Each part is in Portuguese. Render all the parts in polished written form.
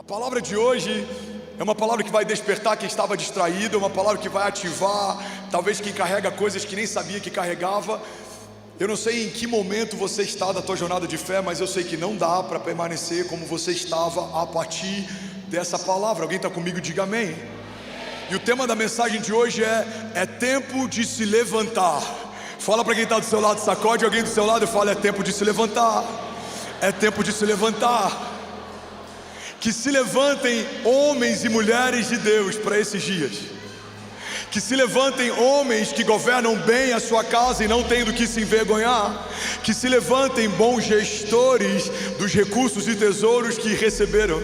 A palavra de hoje é uma palavra que vai despertar quem estava distraído, é uma palavra que vai ativar, talvez quem carrega coisas que nem sabia que carregava. Eu não sei em que momento você está da tua jornada de fé, mas eu sei que não dá para permanecer como você estava a partir dessa palavra. Alguém está comigo? Diga amém. E o tema da mensagem de hoje é tempo de se levantar. Fala para quem está do seu lado, sacode alguém do seu lado e fala: é tempo de se levantar. É tempo de se levantar. Que se levantem homens e mulheres de Deus para esses dias. Que se levantem homens que governam bem a sua casa e não têm do que se envergonhar. Que se levantem bons gestores dos recursos e tesouros que receberam.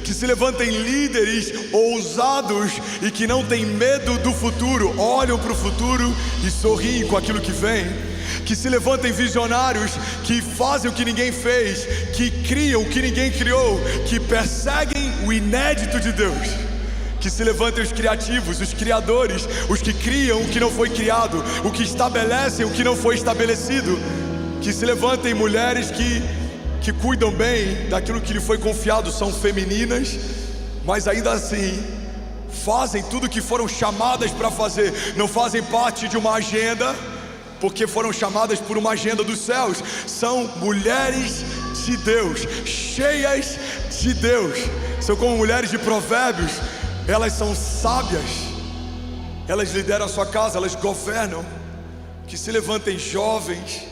Que se levantem líderes ousados e que não têm medo do futuro, olham para o futuro e sorriem com aquilo que vem. Que se levantem visionários que fazem o que ninguém fez, que criam o que ninguém criou, que perseguem o inédito de Deus. Que se levantem os criativos, os criadores, os que criam o que não foi criado, o que estabelecem o que não foi estabelecido. Que se levantem mulheres que cuidam bem daquilo que lhe foi confiado, são femininas, mas ainda assim fazem tudo o que foram chamadas para fazer, não fazem parte de uma agenda, porque foram chamadas por uma agenda dos céus. São mulheres de Deus, cheias de Deus. São como mulheres de Provérbios. Elas são sábias, elas lideram a sua casa, elas governam. Que se levantem jovens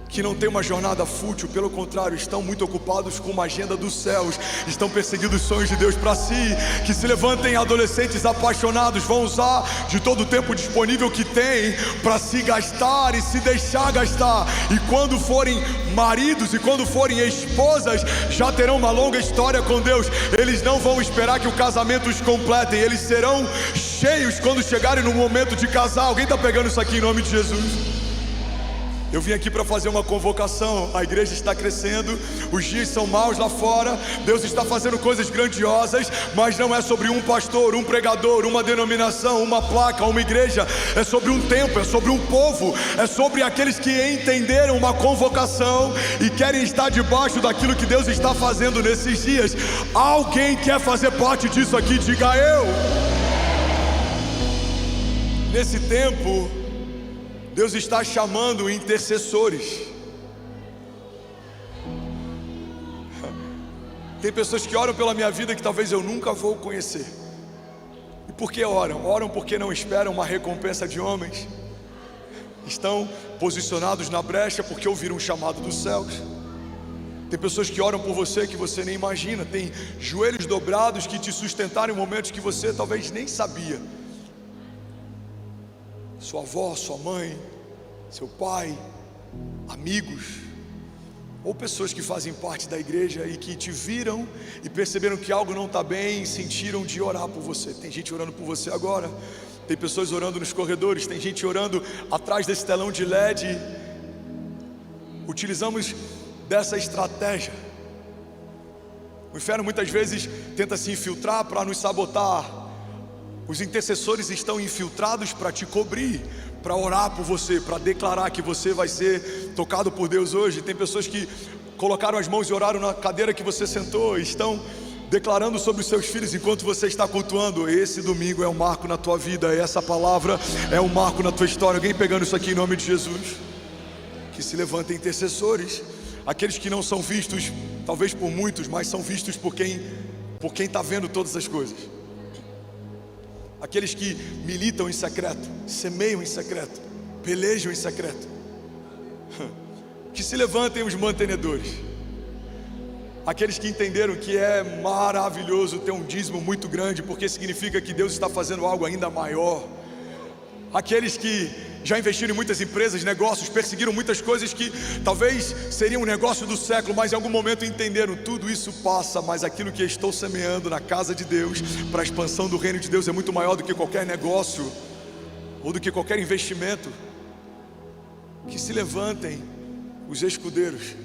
que não têm uma jornada fútil, pelo contrário, estão muito ocupados com uma agenda dos céus, estão perseguindo os sonhos de Deus para si. Que se levantem adolescentes apaixonados, vão usar de todo o tempo disponível que tem para se gastar e se deixar gastar, e quando forem maridos e quando forem esposas, já terão uma longa história com Deus. Eles não vão esperar que o casamento os completem, eles serão cheios quando chegarem no momento de casar. Alguém está pegando isso aqui em nome de Jesus? Eu vim aqui para fazer uma convocação. A igreja está crescendo, os dias são maus lá fora, Deus está fazendo coisas grandiosas, mas não é sobre um pastor, um pregador, uma denominação, uma placa, uma igreja. É sobre um tempo, é sobre um povo, é sobre aqueles que entenderam uma convocação e querem estar debaixo daquilo que Deus está fazendo nesses dias. Alguém quer fazer parte disso aqui? Diga eu. Nesse tempo, Deus está chamando intercessores. Tem pessoas que oram pela minha vida que talvez eu nunca vou conhecer. E por que oram? Oram porque não esperam uma recompensa de homens. Estão posicionados na brecha porque ouviram um chamado dos céus. Tem pessoas que oram por você que você nem imagina. Tem joelhos dobrados que te sustentaram em momentos que você talvez nem sabia. Sua avó, sua mãe, seu pai, amigos, ou pessoas que fazem parte da igreja e que te viram e perceberam que algo não está bem e sentiram de orar por você. Tem gente orando por você agora, tem pessoas orando nos corredores, tem gente orando atrás desse telão de LED. Utilizamos dessa estratégia. O inferno muitas vezes tenta se infiltrar para nos sabotar. Os intercessores estão infiltrados para te cobrir, para orar por você, para declarar que você vai ser tocado por Deus hoje. Tem pessoas que colocaram as mãos e oraram na cadeira que você sentou, e estão declarando sobre os seus filhos enquanto você está cultuando. Esse domingo é um marco na tua vida, essa palavra é um marco na tua história. Alguém pegando isso aqui em nome de Jesus? Que se levantem intercessores, aqueles que não são vistos talvez por muitos, mas são vistos por quem está vendo todas as coisas. Aqueles que militam em secreto, semeiam em secreto, pelejam em secreto. Que se levantem os mantenedores, aqueles que entenderam que é maravilhoso ter um dízimo muito grande, porque significa que Deus está fazendo algo ainda maior. Aqueles que já investiram em muitas empresas, negócios, perseguiram muitas coisas que talvez seriam um negócio do século, mas em algum momento entenderam: tudo isso passa, mas aquilo que estou semeando na casa de Deus, para a expansão do reino de Deus, é muito maior do que qualquer negócio, ou do que qualquer investimento. Que se levantem os escudeiros,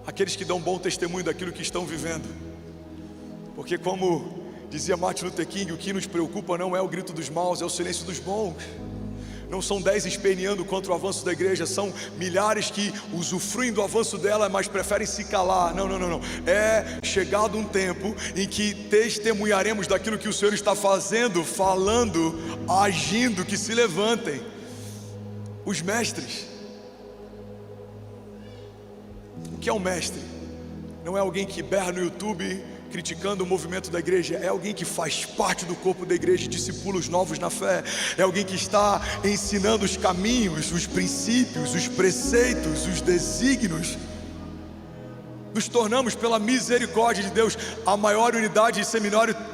aqueles que dão bom testemunho daquilo que estão vivendo, porque como dizia Martin Luther King, o que nos preocupa não é o grito dos maus, é o silêncio dos bons. Não são 10 esperneando contra o avanço da igreja, são milhares que usufruem do avanço dela, mas preferem se calar. Não. É chegado um tempo em que testemunharemos daquilo que o Senhor está fazendo, falando, agindo, que se levantem. Os mestres. O que é um mestre? Não é alguém que berra no YouTube criticando o movimento da igreja, é alguém que faz parte do corpo da igreja e discipula os novos na fé, é alguém que está ensinando os caminhos, os princípios, os preceitos, os desígnios. Nos tornamos, pela misericórdia de Deus, a maior unidade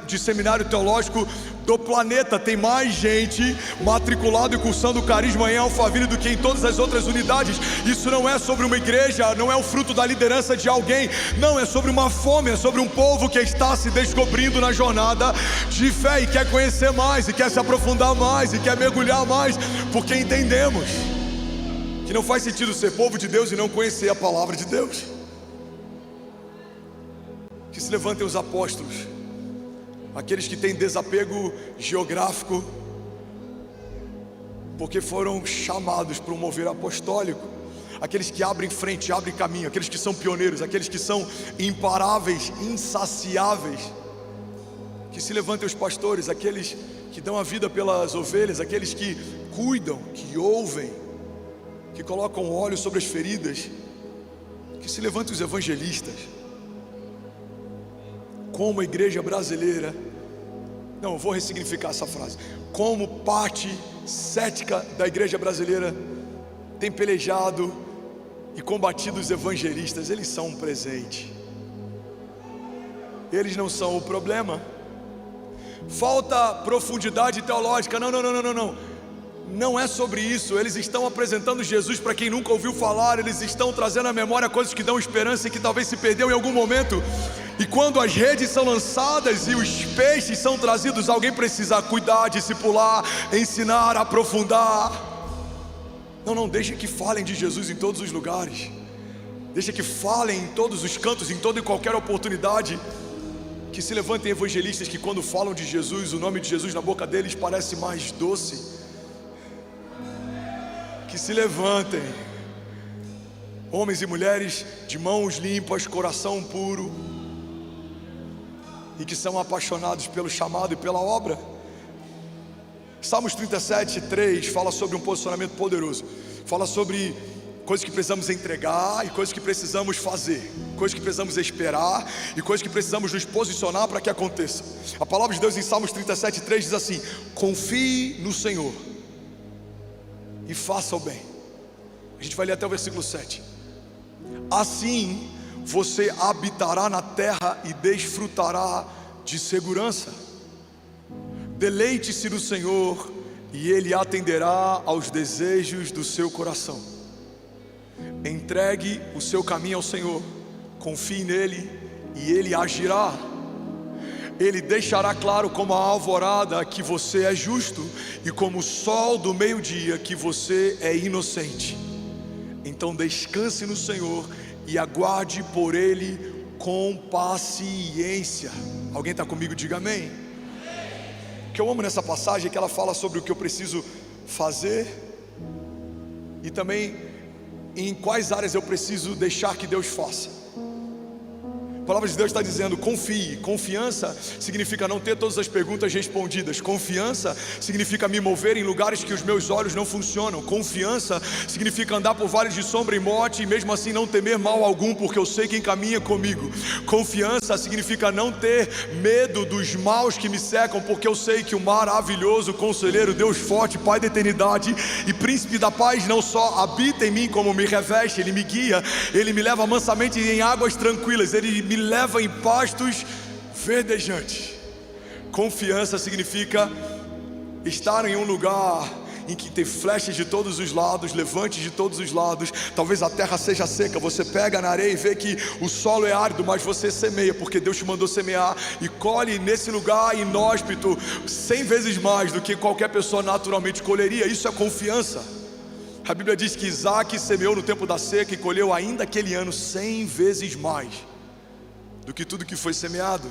de seminário teológico do planeta. Tem mais gente matriculado e cursando o carisma em Alphaville do que em todas as outras unidades. Isso não é sobre uma igreja, não é o fruto da liderança de alguém, não, é sobre uma fome, é sobre um povo que está se descobrindo na jornada de fé e quer conhecer mais, e quer se aprofundar mais, e quer mergulhar mais, porque entendemos que não faz sentido ser povo de Deus e não conhecer a palavra de Deus. Que se levantem os apóstolos, aqueles que têm desapego geográfico, porque foram chamados para um mover apostólico, aqueles que abrem frente, abrem caminho, aqueles que são pioneiros, aqueles que são imparáveis, insaciáveis. Que se levantem os pastores, aqueles que dão a vida pelas ovelhas, aqueles que cuidam, que ouvem, que colocam óleo sobre as feridas. Que se levantem os evangelistas. Como a igreja brasileira, não, eu vou ressignificar essa frase, como parte cética da igreja brasileira tem pelejado e combatido os evangelistas. Eles são um presente, eles não são o problema. Falta profundidade teológica, não é sobre isso. Eles estão apresentando Jesus para quem nunca ouviu falar, eles estão trazendo à memória coisas que dão esperança e que talvez se perdeu em algum momento. E quando as redes são lançadas e os peixes são trazidos, alguém precisa cuidar, discipular, ensinar, aprofundar. Não, deixa que falem de Jesus em todos os lugares, deixa que falem em todos os cantos, em toda e qualquer oportunidade. Que se levantem evangelistas que quando falam de Jesus, o nome de Jesus na boca deles parece mais doce. Que se levantem homens e mulheres de mãos limpas, coração puro, e que são apaixonados pelo chamado e pela obra. Salmos 37:3 fala sobre um posicionamento poderoso, fala sobre coisas que precisamos entregar e coisas que precisamos fazer, coisas que precisamos esperar e coisas que precisamos nos posicionar para que aconteça. A palavra de Deus em Salmos 37:3 diz assim: confie no Senhor e faça o bem. A gente vai ler até o versículo 7. Assim você habitará na terra e desfrutará de segurança. Deleite-se no Senhor e Ele atenderá aos desejos do seu coração. Entregue o seu caminho ao Senhor, confie nele e Ele agirá. Ele deixará claro como a alvorada que você é justo, e como o sol do meio-dia que você é inocente. Então descanse no Senhor e aguarde por Ele com paciência. Alguém está comigo? Diga amém. O que eu amo nessa passagem é que ela fala sobre o que eu preciso fazer e também em quais áreas eu preciso deixar que Deus faça. A palavra de Deus está dizendo: confie. Confiança significa não ter todas as perguntas respondidas. Confiança significa me mover em lugares que os meus olhos não funcionam. Confiança significa andar por vales de sombra e morte e mesmo assim não temer mal algum, porque eu sei quem caminha comigo. Confiança significa não ter medo dos maus que me cercam, porque eu sei que o maravilhoso conselheiro, Deus forte, Pai da eternidade e príncipe da paz não só habita em mim, como me reveste, Ele me guia, Ele me leva mansamente em águas tranquilas, Ele me leva em pastos verdejantes. Confiança significa estar em um lugar em que tem flechas de todos os lados, levantes de todos os lados. Talvez a terra seja seca, você pega na areia e vê que o solo é árido, mas você semeia, porque Deus te mandou semear, e colhe nesse lugar inóspito 100 vezes mais do que qualquer pessoa naturalmente colheria. Isso é confiança. A Bíblia diz que Isaac semeou no tempo da seca e colheu ainda aquele ano 100 vezes mais do que tudo que foi semeado.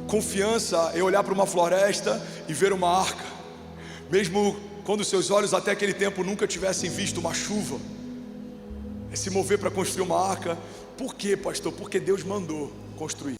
Confiança é olhar para uma floresta e ver uma arca, mesmo quando seus olhos até aquele tempo nunca tivessem visto uma chuva. É se mover para construir uma arca. Por quê, pastor? Porque Deus mandou construir.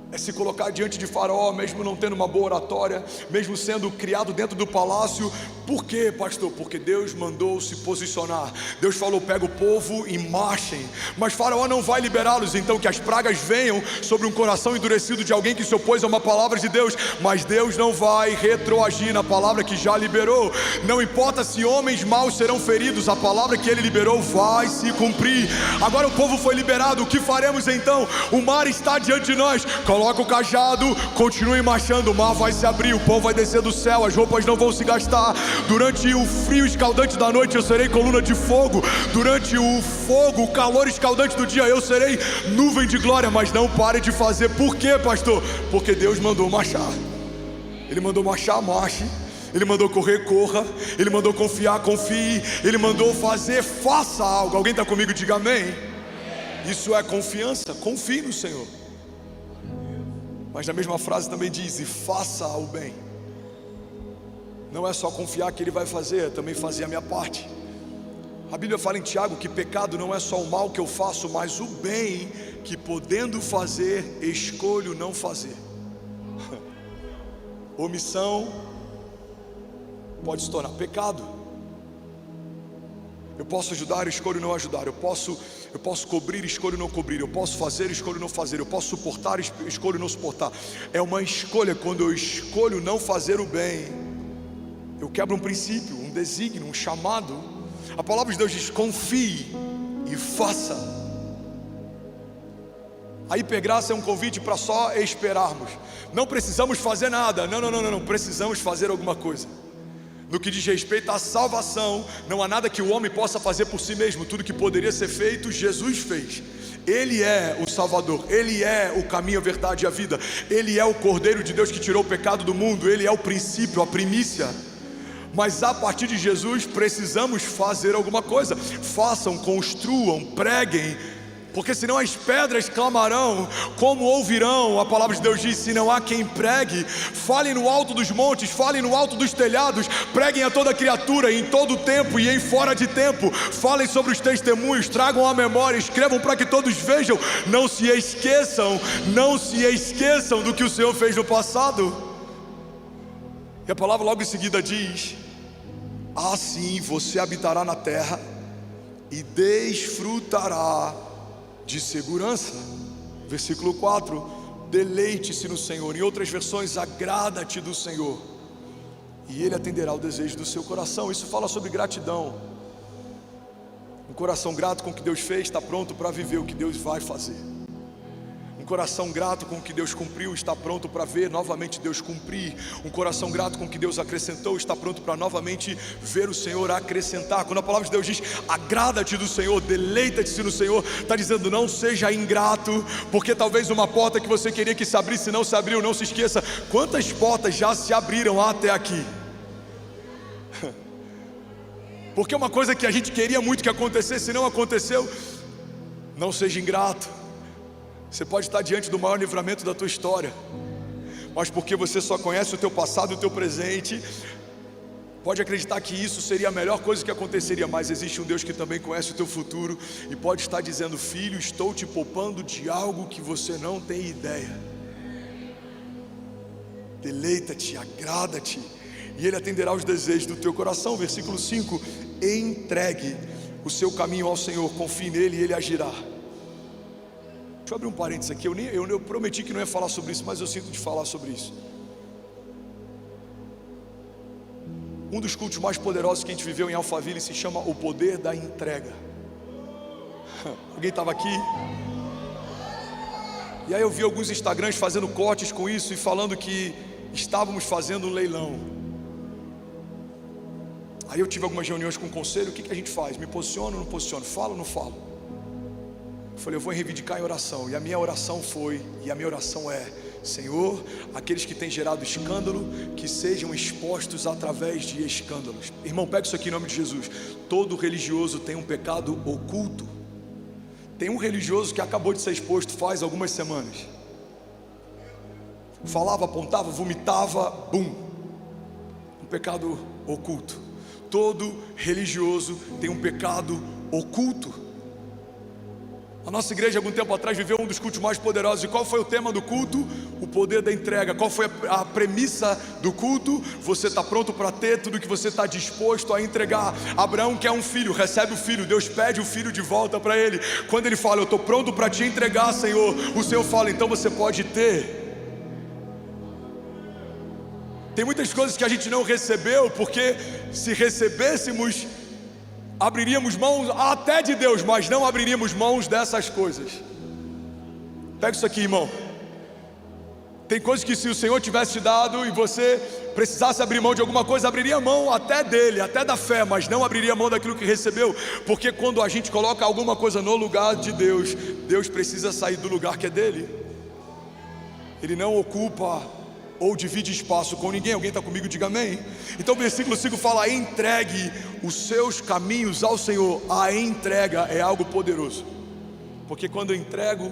É se colocar diante de Faraó, mesmo não tendo uma boa oratória, mesmo sendo criado dentro do palácio. Por quê, pastor? Porque Deus mandou se posicionar. Deus falou: pega o povo e marchem. Mas Faraó não vai liberá-los, então que as pragas venham sobre um coração endurecido de alguém que se opôs a uma palavra de Deus. Mas Deus não vai retroagir na palavra que já liberou. Não importa se homens maus serão feridos, a palavra que ele liberou vai se cumprir. Agora o povo foi liberado, o que faremos então? O mar está diante de nós. Coloca o cajado, continue marchando, o mar vai se abrir, o pão vai descer do céu, as roupas não vão se gastar. Durante o frio escaldante da noite eu serei coluna de fogo. Durante o fogo, o calor escaldante do dia, eu serei nuvem de glória. Mas não pare de fazer. Por quê, pastor? Porque Deus mandou marchar. Ele mandou marchar, marche. Ele mandou correr, corra. Ele mandou confiar, confie. Ele mandou fazer, faça algo. Alguém está comigo? Diga amém. Isso é confiança. Confie no Senhor. Mas na mesma frase também diz: e faça o bem. Não é só confiar que Ele vai fazer, é também fazer a minha parte. A Bíblia fala em Tiago que pecado não é só o mal que eu faço, mas o bem que, podendo fazer, escolho não fazer. Omissão pode se tornar pecado. Eu posso ajudar, escolho não ajudar. Eu posso cobrir, escolho não cobrir. Eu posso fazer, escolho não fazer. Eu posso suportar, escolho não suportar. É uma escolha. Quando eu escolho não fazer o bem, eu quebro um princípio, um desígnio, um chamado. A palavra de Deus diz: confie e faça. A hipergraça é um convite para só esperarmos. Não precisamos fazer nada. Não. Precisamos fazer alguma coisa. No que diz respeito à salvação, não há nada que o homem possa fazer por si mesmo. Tudo que poderia ser feito, Jesus fez. Ele é o Salvador, Ele é o caminho, a verdade e a vida. Ele é o Cordeiro de Deus que tirou o pecado do mundo. Ele é o princípio, a primícia. Mas a partir de Jesus precisamos fazer alguma coisa. Façam, construam, preguem, porque senão as pedras clamarão, como ouvirão? A palavra de Deus diz: se não há quem pregue, falem no alto dos montes, falem no alto dos telhados, preguem a toda criatura, em todo tempo e em fora de tempo. Falem sobre os testemunhos, tragam a memória, escrevam para que todos vejam. Não se esqueçam do que o Senhor fez no passado. E a palavra logo em seguida diz: assim você habitará na terra e desfrutará de segurança. Versículo 4: deleite-se no Senhor. Em outras versões, agrada-te do Senhor, e Ele atenderá o desejo do seu coração. Isso fala sobre gratidão. Um coração grato com o que Deus fez está pronto para viver o que Deus vai fazer. Um coração grato com o que Deus cumpriu está pronto para ver novamente Deus cumprir. Um coração grato com o que Deus acrescentou está pronto para novamente ver o Senhor acrescentar. Quando a palavra de Deus diz: agrada-te do Senhor, deleita-te no Senhor, está dizendo: não seja ingrato, porque talvez uma porta que você queria que se abrisse não se abriu. Não se esqueça, quantas portas já se abriram até aqui. Porque uma coisa que a gente queria muito que acontecesse não aconteceu. Não seja ingrato. Você pode estar diante do maior livramento da tua história, mas porque você só conhece o teu passado e o teu presente, pode acreditar que isso seria a melhor coisa que aconteceria. Mas existe um Deus que também conhece o teu futuro e pode estar dizendo: filho, estou te poupando de algo que você não tem ideia. Deleita-te, agrada-te, e Ele atenderá os desejos do teu coração. Versículo 5: entregue o seu caminho ao Senhor, confie nele e Ele agirá. Deixa eu abrir um parênteses aqui. Eu prometi que não ia falar sobre isso, mas eu sinto de falar sobre isso. Um dos cultos mais poderosos que a gente viveu em Alphaville se chama o poder da entrega. Alguém estava aqui? E aí eu vi alguns Instagrams fazendo cortes com isso e falando que estávamos fazendo um leilão. Aí eu tive algumas reuniões com o conselho. O que a gente faz? Me posiciono ou não posiciono? Falo ou não falo? Eu falei: eu vou reivindicar em oração. E a minha oração foi, e a minha oração é: Senhor, aqueles que têm gerado escândalo, que sejam expostos através de escândalos. Irmão, pega isso aqui em nome de Jesus. Todo religioso tem um pecado oculto. Tem um religioso que acabou de ser exposto faz algumas semanas. Falava, apontava, vomitava, bum. pecado oculto. Todo religioso tem um pecado oculto. A nossa igreja, algum tempo atrás, viveu um dos cultos mais poderosos. E qual foi o tema do culto? O poder da entrega. Qual foi a premissa do culto? Você está pronto para ter tudo que você está disposto a entregar. Abraão quer um filho, recebe o filho. Deus pede o filho de volta para ele. Quando ele fala, eu estou pronto para te entregar, Senhor, o Senhor fala, então você pode ter. Tem muitas coisas que a gente não recebeu, porque se recebêssemos, abriríamos mãos até de Deus, mas não abriríamos mãos dessas coisas. Pega isso aqui, irmão. Tem coisas que se o Senhor tivesse te dado e você precisasse abrir mão de alguma coisa, abriria mão até dele, até da fé, mas não abriria mão daquilo que recebeu. Porque quando a gente coloca alguma coisa no lugar de Deus, Deus precisa sair do lugar que é dele. Ele não ocupa ou divide espaço com ninguém. Alguém está comigo? Diga amém. Então o versículo 5 fala: entregue os seus caminhos ao Senhor. A entrega é algo poderoso, porque quando eu entrego,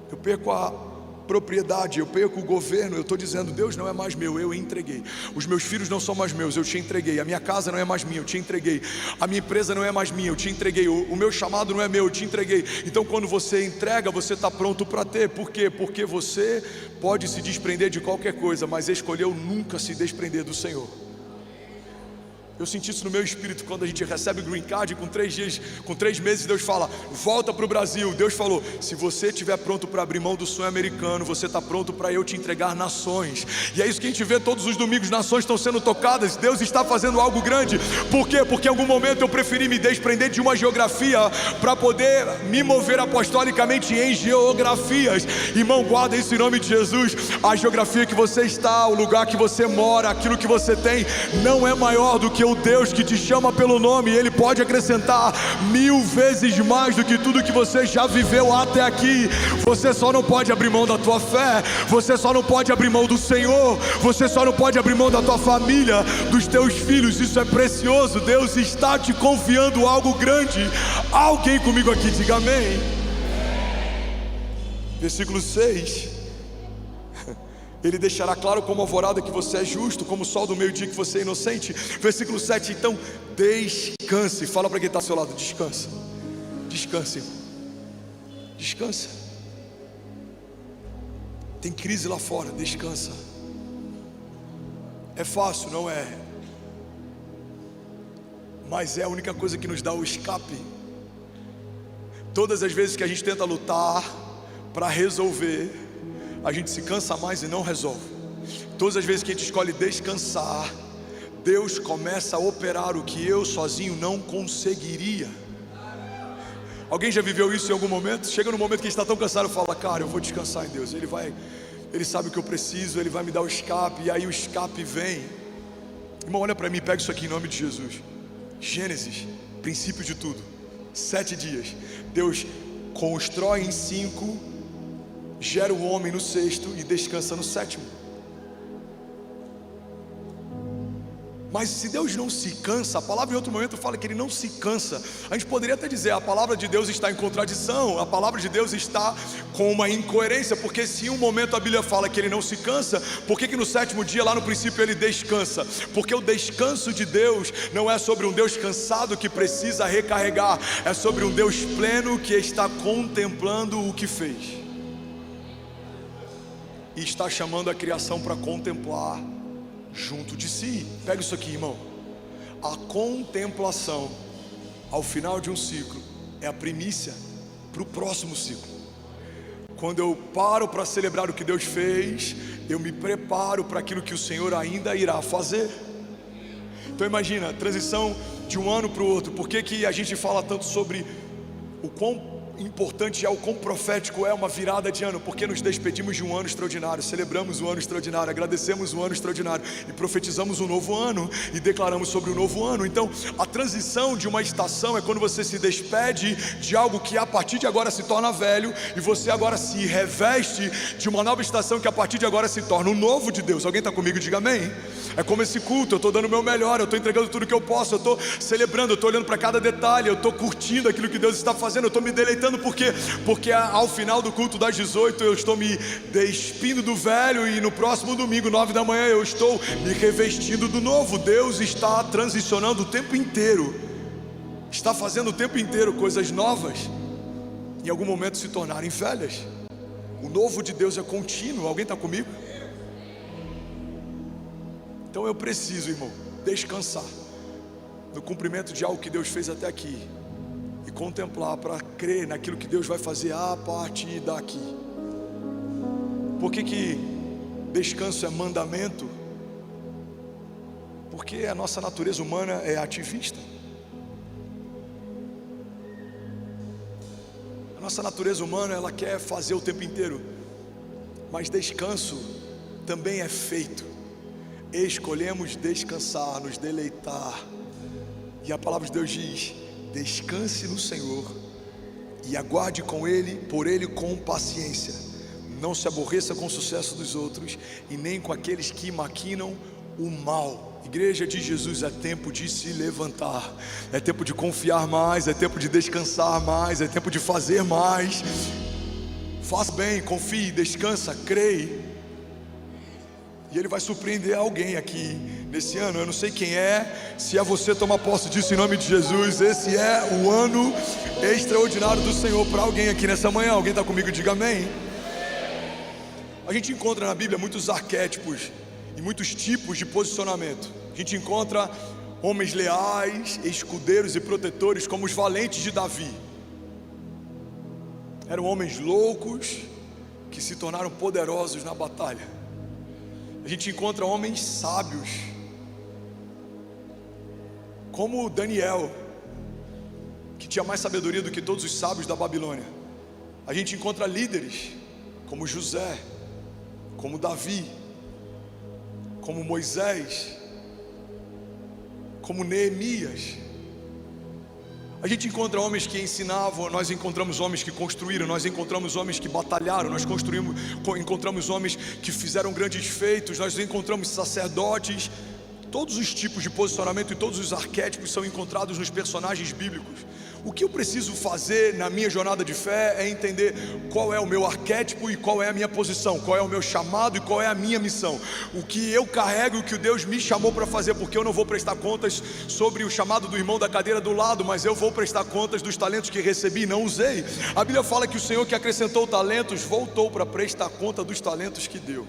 eu perco a propriedade, eu perco o governo. Eu estou dizendo, Deus não é mais meu, eu entreguei. Os meus filhos não são mais meus, eu te entreguei. A minha casa não é mais minha, eu te entreguei. A minha empresa não é mais minha, eu te entreguei. O meu chamado não é meu, eu te entreguei. Então quando você entrega, você está pronto para ter. Por quê? Porque você pode se desprender de qualquer coisa, mas escolheu nunca se desprender do Senhor. Eu senti isso no meu espírito quando a gente recebe o Green Card. Com 3 meses Deus fala, volta para o Brasil. Deus falou, se você estiver pronto para abrir mão do sonho americano, você está pronto para eu te entregar nações. E é isso que a gente vê todos os domingos, nações estão sendo tocadas. Deus está fazendo algo grande. Por quê? Porque em algum momento eu preferi me desprender de uma geografia para poder me mover apostolicamente em geografias. Irmão, guarda isso em nome de Jesus. A geografia que você está, o lugar que você mora, aquilo que você tem, não é maior do que o Deus que te chama pelo nome. Ele pode acrescentar 1000 vezes mais do que tudo que você já viveu até aqui. Você só não pode abrir mão da tua fé, você só não pode abrir mão do Senhor, você só não pode abrir mão da tua família, dos teus filhos. Isso é precioso. Deus está te confiando algo grande. Alguém comigo aqui, diga amém. Versículo 6: Ele deixará claro como alvorada que você é justo, como o sol do meio-dia que você é inocente. Versículo 7, então descanse. Fala para quem está ao seu lado, descansa. Descanse, irmão. Descansa. Tem crise lá fora, descansa. É fácil, não é? Mas é a única coisa que nos dá o escape. Todas as vezes que a gente tenta lutar para resolver, a gente se cansa mais e não resolve. Todas as vezes que a gente escolhe descansar, Deus começa a operar o que eu sozinho não conseguiria. Alguém já viveu isso em algum momento? Chega no momento que a gente está tão cansado, fala, cara, eu vou descansar em Deus. Ele sabe o que eu preciso, Ele vai me dar o escape. E aí o escape vem. Irmão, olha para mim, pega isso aqui em nome de Jesus. Gênesis, princípio de tudo. 7 dias, Deus constrói em 5, gera o homem no 6º e descansa no 7º. Mas se Deus não se cansa, a palavra em outro momento fala que Ele não se cansa. A gente poderia até dizer, a palavra de Deus está em contradição, a palavra de Deus está com uma incoerência, porque se em um momento a Bíblia fala que Ele não se cansa, por que no 7º dia lá no princípio Ele descansa? Porque o descanso de Deus não é sobre um Deus cansado que precisa recarregar, é sobre um Deus pleno que está contemplando o que fez e está chamando a criação para contemplar junto de si. Pega isso aqui, irmão. A contemplação ao final de um ciclo é a primícia para o próximo ciclo. Quando eu paro para celebrar o que Deus fez, eu me preparo para aquilo que o Senhor ainda irá fazer. Então imagina, a transição de um ano para o outro. Por que a gente fala tanto sobre o quão importante é, o quão profético é uma virada de ano? Porque nos despedimos de um ano extraordinário, celebramos um ano extraordinário, agradecemos um ano extraordinário e profetizamos um novo ano e declaramos sobre o novo ano. Então a transição de uma estação é quando você se despede de algo que a partir de agora se torna velho e você agora se reveste de uma nova estação que a partir de agora se torna o novo de Deus. Alguém está comigo? Diga amém. É como esse culto, eu estou dando o meu melhor, eu estou entregando tudo que eu posso, eu estou celebrando, eu estou olhando para cada detalhe, eu estou curtindo aquilo que Deus está fazendo, eu estou me deleitando aproveitando porque ao final do culto das 18 eu estou me despindo do velho, e no próximo domingo, 9 da manhã, eu estou me revestindo do novo. Deus está transicionando o tempo inteiro, está fazendo o tempo inteiro coisas novas, em algum momento se tornarem velhas. O novo de Deus é contínuo. Alguém está comigo? Então eu preciso, irmão, descansar no cumprimento de algo que Deus fez até aqui, e contemplar para crer naquilo que Deus vai fazer a partir daqui. Por que descanso é mandamento? Porque a nossa natureza humana é ativista. A nossa natureza humana, ela quer fazer o tempo inteiro, mas descanso também é feito. Escolhemos descansar, nos deleitar, e a palavra de Deus diz: descanse no Senhor e aguarde por Ele com paciência. Não se aborreça com o sucesso dos outros, e nem com aqueles que maquinam o mal. Igreja de Jesus, é tempo de se levantar, é tempo de confiar mais, é tempo de descansar mais, é tempo de fazer mais. Faz bem, confie, descansa, creia, e Ele vai surpreender alguém aqui nesse ano. Eu não sei quem é, se é você, toma posse disso em nome de Jesus. Esse é o ano extraordinário do Senhor para alguém aqui nessa manhã. Alguém está comigo? Diga amém. A gente encontra na Bíblia muitos arquétipos e muitos tipos de posicionamento. A gente encontra homens leais, escudeiros e protetores, como os valentes de Davi. Eram homens loucos que se tornaram poderosos na batalha. A gente encontra homens sábios, como Daniel, que tinha mais sabedoria do que todos os sábios da Babilônia. A gente encontra líderes, como José, como Davi, como Moisés, como Neemias. A gente encontra homens que ensinavam, nós encontramos homens que construíram, nós encontramos homens que batalharam, nós encontramos homens que fizeram grandes feitos, nós encontramos sacerdotes. Todos os tipos de posicionamento e todos os arquétipos são encontrados nos personagens bíblicos. O que eu preciso fazer na minha jornada de fé é entender qual é o meu arquétipo e qual é a minha posição, qual é o meu chamado e qual é a minha missão, o que eu carrego e o que Deus me chamou para fazer, porque eu não vou prestar contas sobre o chamado do irmão da cadeira do lado, mas eu vou prestar contas dos talentos que recebi e não usei. A Bíblia fala que o Senhor que acrescentou talentos voltou para prestar conta dos talentos que deu.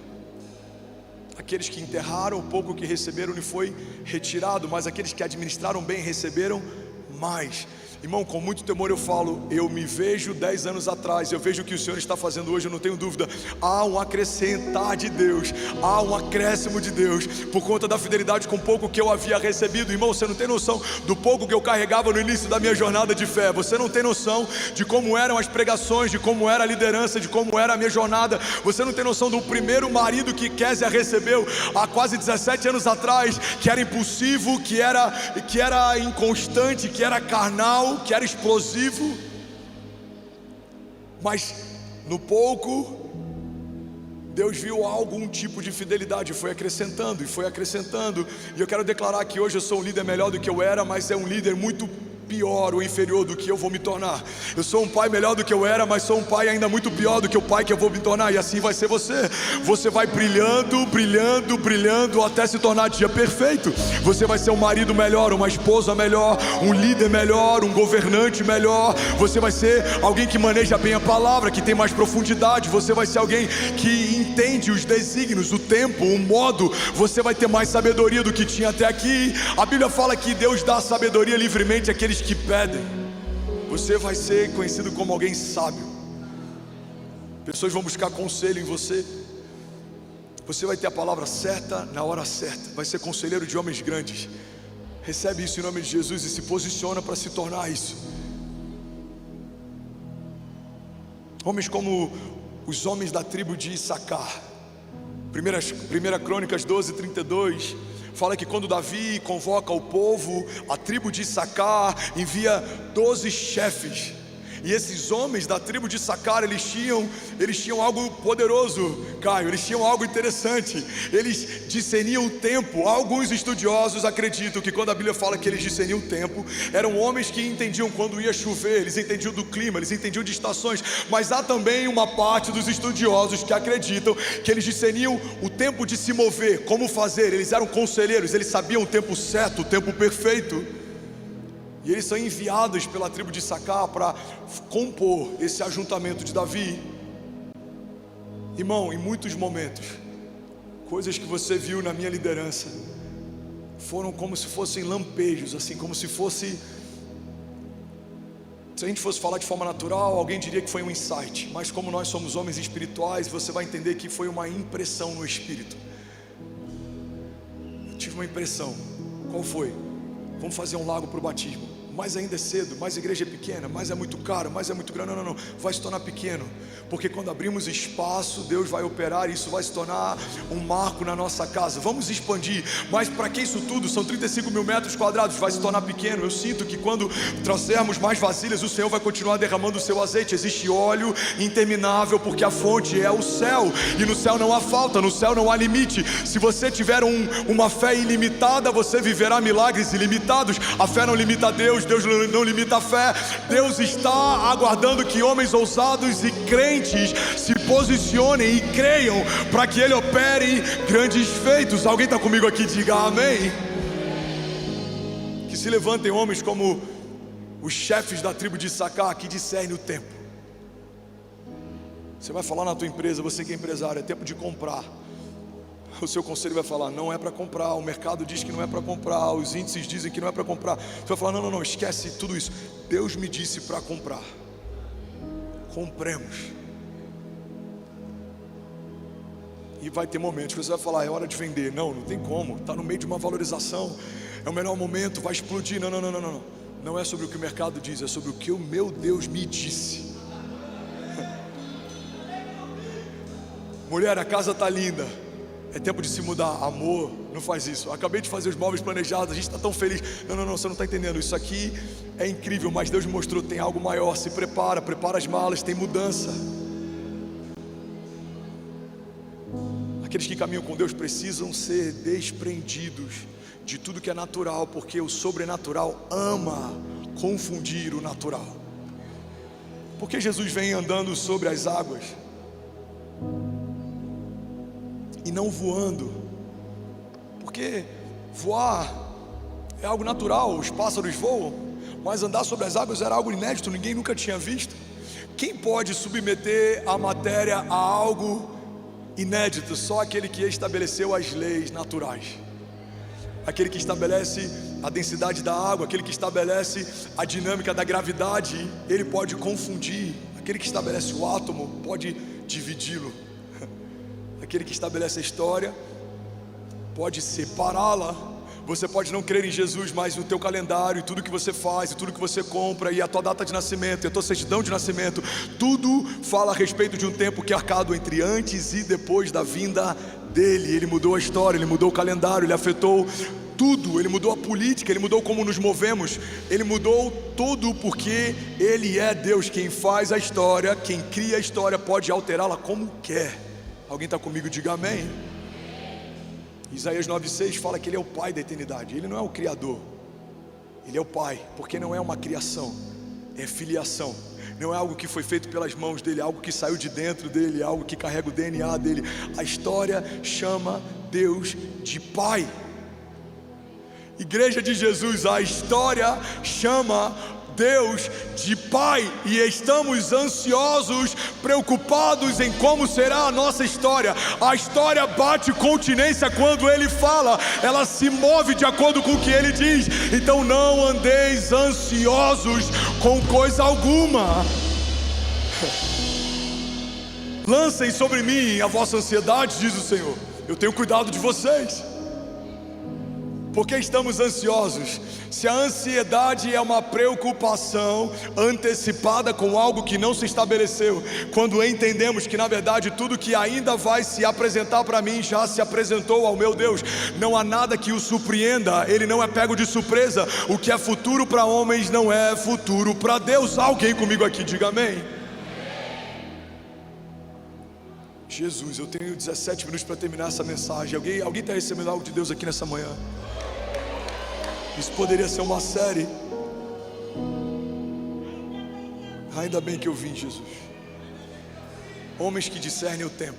Aqueles que enterraram o pouco que receberam lhe foi retirado, mas aqueles que administraram bem receberam mais. Irmão, com muito temor eu falo, eu me vejo 10 anos atrás, eu vejo o que o Senhor está fazendo hoje, eu não tenho dúvida. Há um acrescentar de Deus, há um acréscimo de Deus, por conta da fidelidade com pouco que eu havia recebido. Irmão, você não tem noção do pouco que eu carregava no início da minha jornada de fé. Você não tem noção de como eram as pregações, de como era a liderança, de como era a minha jornada. Você não tem noção do primeiro marido que Kézia recebeu há quase 17 anos atrás, que era impulsivo, que era inconstante, que era carnal, que era explosivo, mas no pouco Deus viu algum tipo de fidelidade, foi acrescentando e foi acrescentando. E eu quero declarar que hoje eu sou um líder melhor do que eu era, mas é um líder muito pior ou inferior do que eu vou me tornar. Eu sou um pai melhor do que eu era, mas sou um pai ainda muito pior do que o pai que eu vou me tornar. E assim vai ser você. Você vai brilhando, brilhando, brilhando até se tornar dia perfeito. Você vai ser um marido melhor, uma esposa melhor, um líder melhor, um governante melhor. Você vai ser alguém que maneja bem a palavra, que tem mais profundidade. Você vai ser alguém que entende os desígnios, o tempo, o modo. Você vai ter mais sabedoria do que tinha até aqui. A Bíblia fala que Deus dá sabedoria livremente àqueles que pedem. Você vai ser conhecido como alguém sábio. Pessoas vão buscar conselho em você. Você vai ter a palavra certa na hora certa. Vai ser conselheiro de homens grandes. Recebe isso em nome de Jesus e se posiciona para se tornar isso. Homens como os homens da tribo de Issacar. 1 Crônicas 12:32 fala que quando Davi convoca o povo, a tribo de Issacar envia 12 chefes. E esses homens da tribo de Issacar, eles tinham algo poderoso, Caio, eles tinham algo interessante. Eles discerniam o tempo. Alguns estudiosos acreditam que quando a Bíblia fala que eles discerniam o tempo, eram homens que entendiam quando ia chover, eles entendiam do clima, eles entendiam de estações. Mas há também uma parte dos estudiosos que acreditam que eles discerniam o tempo de se mover, como fazer. Eles eram conselheiros, eles sabiam o tempo certo, o tempo perfeito. E eles são enviados pela tribo de Issacar para compor esse ajuntamento de Davi. Irmão, em muitos momentos, coisas que você viu na minha liderança foram como se fossem lampejos, assim, como se fosse... Se a gente fosse falar de forma natural, alguém diria que foi um insight. Mas como nós somos homens espirituais, você vai entender que foi uma impressão no espírito. Eu tive uma impressão. Qual foi? Vamos fazer um lago para o batismo. Mas ainda é cedo, mas a igreja é pequena, mas é muito caro, mas é muito grande. Não, vai se tornar pequeno, porque quando abrimos espaço, Deus vai operar, e isso vai se tornar um marco na nossa casa. Vamos expandir, mas para que isso tudo? São 35 mil metros quadrados, vai se tornar pequeno. Eu sinto que quando trouxermos mais vasilhas, o Senhor vai continuar derramando o seu azeite. Existe óleo interminável, porque a fonte é o céu, e no céu não há falta, no céu não há limite. Se você tiver uma fé ilimitada, você viverá milagres ilimitados. A fé não limita a Deus, Deus não limita a fé. Deus está aguardando que homens ousados e crentes se posicionem e creiam para que Ele opere grandes feitos. Alguém está comigo aqui? Diga amém. Que se levantem homens como os chefes da tribo de Issacar, que discernem o tempo. Você vai falar na tua empresa, você que é empresário, é tempo de comprar. O seu conselho vai falar, não é para comprar. O mercado diz que não é para comprar. Os índices dizem que não é para comprar. Você vai falar, não, esquece tudo isso. Deus me disse para comprar. Compremos. E vai ter momentos que você vai falar, é hora de vender. Não tem como, está no meio de uma valorização. É o melhor momento, vai explodir. Não. Não é sobre o que o mercado diz, é sobre o que o meu Deus me disse. Mulher, a casa está linda. É tempo de se mudar. Amor, não faz isso. Eu acabei de fazer os móveis planejados, a gente está tão feliz. Não, você não está entendendo. Isso aqui é incrível, mas Deus me mostrou, tem algo maior. Se prepara as malas, tem mudança. Aqueles que caminham com Deus precisam ser desprendidos de tudo que é natural, porque o sobrenatural ama confundir o natural. Porque Jesus vem andando sobre as águas e não voando, porque voar é algo natural, os pássaros voam, mas andar sobre as águas era algo inédito, ninguém nunca tinha visto. Quem pode submeter a matéria a algo inédito? Só aquele que estabeleceu as leis naturais, aquele que estabelece a densidade da água, aquele que estabelece a dinâmica da gravidade. Ele pode confundir. Aquele que estabelece o átomo pode dividi-lo. Aquele que estabelece a história pode separá-la. Você pode não crer em Jesus, mas o teu calendário, e tudo que você faz, e tudo que você compra, e a tua data de nascimento, e a tua certidão de nascimento, tudo fala a respeito de um tempo que é arcado entre antes e depois da vinda dele. Ele mudou a história, ele mudou o calendário, ele afetou tudo, ele mudou a política, ele mudou como nos movemos, ele mudou tudo, porque ele é Deus. Quem faz a história, quem cria a história, pode alterá-la como quer. Alguém está comigo? Diga amém. Isaías 9,6 fala que Ele é o Pai da eternidade. Ele não é o Criador, Ele é o Pai, porque não é uma criação, é filiação. Não é algo que foi feito pelas mãos dele, é algo que saiu de dentro dele, é algo que carrega o DNA dele. A história chama Deus de Pai. Igreja de Jesus, a história chama Deus de Pai, e estamos ansiosos, preocupados em como será a nossa história. A história bate continência quando Ele fala, ela se move de acordo com o que Ele diz. Então não andeis ansiosos com coisa alguma. Lancem sobre mim a vossa ansiedade, diz o Senhor, eu tenho cuidado de vocês. Por que estamos ansiosos? Se a ansiedade é uma preocupação antecipada com algo que não se estabeleceu, quando entendemos que na verdade tudo que ainda vai se apresentar para mim já se apresentou ao meu Deus, não há nada que o surpreenda, ele não é pego de surpresa. O que é futuro para homens não é futuro para Deus. Alguém comigo aqui, diga amém. Jesus, eu tenho 17 minutos para terminar essa mensagem. Alguém está recebendo algo de Deus aqui nessa manhã? Isso poderia ser uma série. Ainda bem que eu vim, Jesus. Homens que discernem o tempo.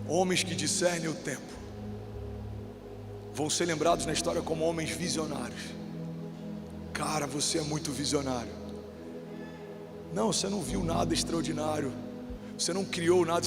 Homens que discernem o tempo vão ser lembrados na história como homens visionários. Cara, você é muito visionário. Não, você não viu nada extraordinário. Você não criou nada